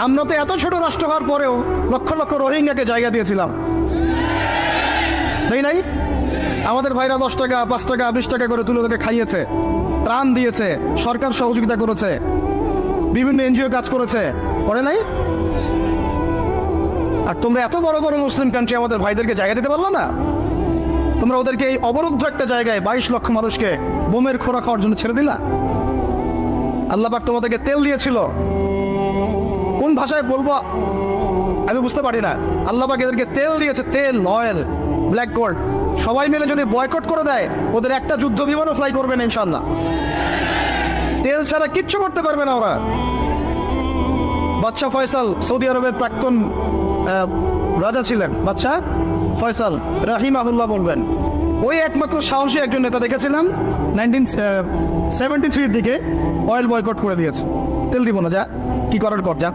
আমরা তো এত ছোট রাষ্ট্র হওয়ার পরেও লক্ষ লক্ষ রোহিঙ্গাকে জায়গা দিয়েছিলাম, তাই নাই? আমাদের ভাইরা 10 টাকা 5 টাকা 20 টাকা করে তুলে ওদেরকে খাইয়েছে, ত্রাণ দিয়েছে, সরকার সহযোগিতা করেছে, বিভিন্ন এনজিও কাজ করেছে, করে নাই? আর তোমরা এত বড় বড় মুসলিম কান্ট্রি আমাদের ভাইদেরকে জায়গা দিতে পারলো না? তোমরা ওদেরকে এই অবরুদ্ধ একটা জায়গায় 22 লক্ষ মানুষকে বোমের খোরা খাওয়ার জন্য ছেড়ে দিলা। আল্লাহ পাক তোমাদেরকে তেল দিয়েছিল, কোন ভাষায় বলবো আমি বুঝতে পারি না। আল্লাহ পাক এদেরকে তেল দিয়েছে, তেল, অয়েল, ব্ল্যাক গোল্ড। সবাই মিলে যদি বয়কট করে দেয়, ওদের একটা যুদ্ধ বিমানও ফ্লাই করবে না ইনশাল্লাহ। তেল ছাড়া কিচ্ছু করতে পারবে না ওরা। বাদশাহ ফয়সাল সৌদি আরবের প্রাক্তন রাজা ছিলেন, বাদশাহ ফয়সাল রাহিমাহুল্লাহ বলবেন, ওই একমাত্র সাহসী একজন নেতা দেখেছিলাম 1973 দিকে অয়েল বয়কট করে দিয়েছে। তেল দিব না, যা কি করার কর, যা।